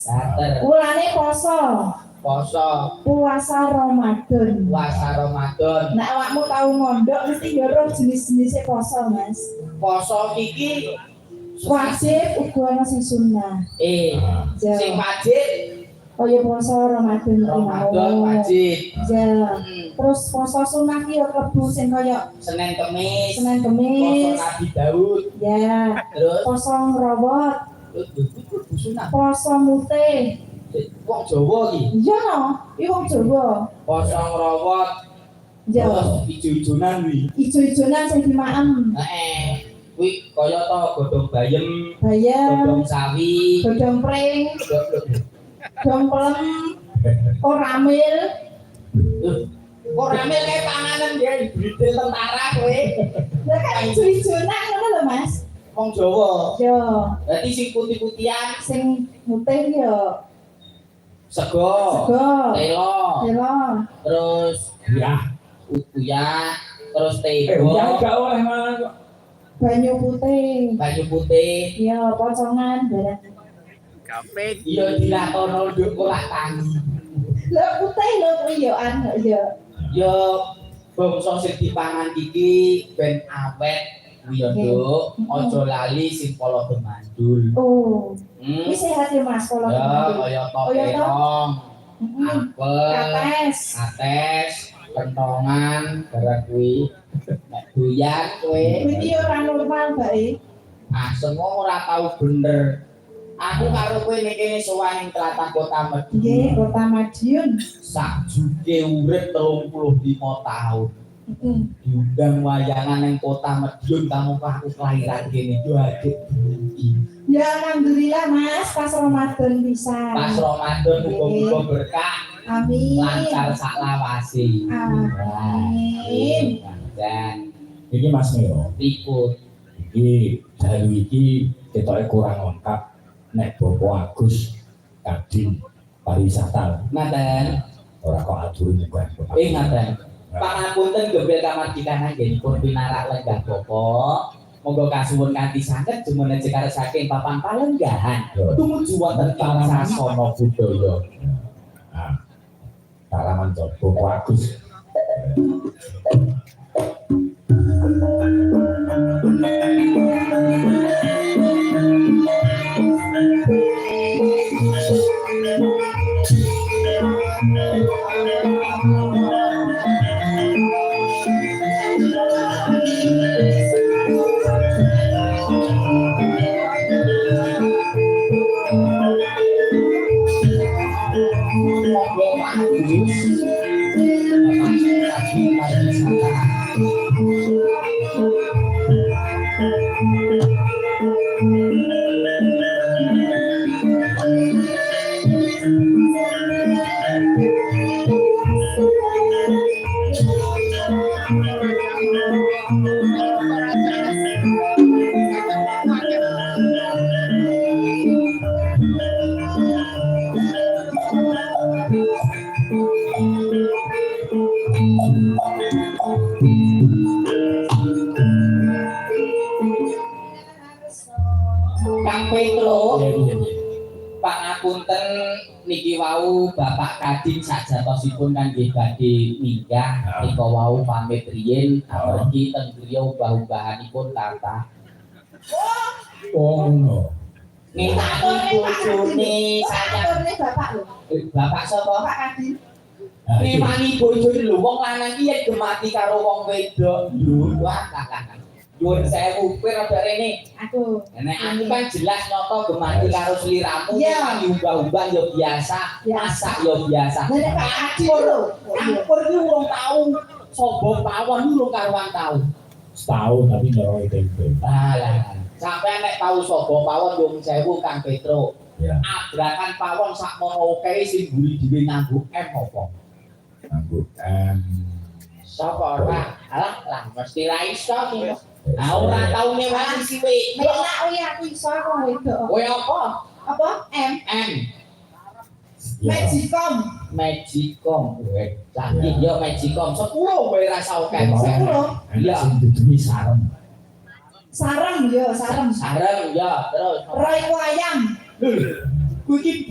Sater. Mulane poso. Poso. Puasa Ramadan. Puasa Ramadan. Nek awakmu tau mondok mesti yo roh jenis-jenisé poso, Mas. Poso iki Wajib uga ana sing sunah. Sing wajib kaya poso Ramadan iki Ramadan wajib. Ya. Terus poso sunah ki yo klebu sing kaya Senin Kemis. Kemis. Poso Nabi Daud. Ya. Terus poso ngrowot. Sunah. Poso mutih. Wong Jawa iki. Iya no, iki wong Jawa. Poso ngrowot. Ya. Terus ijo-ijonan kuwi. Ijo-ijonan sing dimaem. Kuwi kaya to godhong bayem, godhong sawi, godhong pring, godhong pelem, koramil. Koramil kayak panganan dia dibridel tentara kowe. Lah kan ijo-ijonan ngono lho, Mas. Wong Jawa. Yo. Berarti sing putih-putihan, sing mutih yo sego, telo, terus uyah, terus tego. Uyah gak oleh mangan kok. Banyu putih. Iya, pocongan barang. Kape. Iya dilatono nduk ora tangi. Lah putih lho yo yo. Yo bangsa sing dipangan iki ben awet kuwi yo nduk. Aja lali sing polo gemandul. Oh. Iki sehat ya Mas polo gemandul. Ya kaya topeng. Apel. Ates. Kentongan barang kuwi. Nek doyan kowe iki ora normal bae. Semua ora tau bener. Aku karo kowe nek kene sowan ing tlatah Kota Madiun. Nggih, Kota Madiun. Sakjuke urip 35 tahun. Diundang wayangan ning Kota Madiun kamu aku kelahiran kene yo adik. Ya alhamdulillah Mas, pas Ramadan bisa. Pas Ramadan muga-muga berkah. Amin. Lancar sak lawase. Amin. Dan Iki Mas Mio. Ribut. Iki dalu iki ketoke kurang lengkap nek Bapak Agus Kadin pariwisata. Ngaten. Ora kok atur nyuwun. Ngaten. Pangapunten gebel kamardikan anggenipun pinarak lenggah Bapak. Monggo kasuwun kanthi saged jumeneng jekar saking papan palenggahan. Tumuju wonten ing sasana budaya. Nah. Taraman Bapak Agus. Pangapunten niki wau Bapak Kadin sajatosipun kan nggih badhe minggah nika wau pamit riyin amargi teng griya ubah-ubahanipun kathah. Oh ngono. Nitani bojone sayang Bapak lho. Bapak sapa? Bapak Kadin. Nitani bojone lho wong lanang iki yen gemati karo wong wedok. Lho wah Nyuwun sewu, kowe rada rene. Aku. Nek aku kan jelas nyoto gemati karo sliramu, kan diubah-ubah ya biasa, masak ya biasa. Nek Pak Kadin lho, campur iki urung tau. Sobo pawon urung karuan tau. Setahun tapi nyoro tempe. Alah, sampeyan nek tau sobo pawon nyuwun sewu Kang Petro. Ya. Abrakan pawon sakmono okehe sing mburi dhewe nganggo M apa? Nganggo M. Sapa ora? Alah, mesti ra iso iki. Ora tau nyewangi siwe. Enak kuwi aku iso kok wedok. Kowe apa? Apa? M. Magicom. Lagi yo Magicom 10 kowe rasa oke. 10. Iya. Sing dudune sarem. Sarem yo, sarem. Sarem ya, terus Roy wayang. Kuwi iki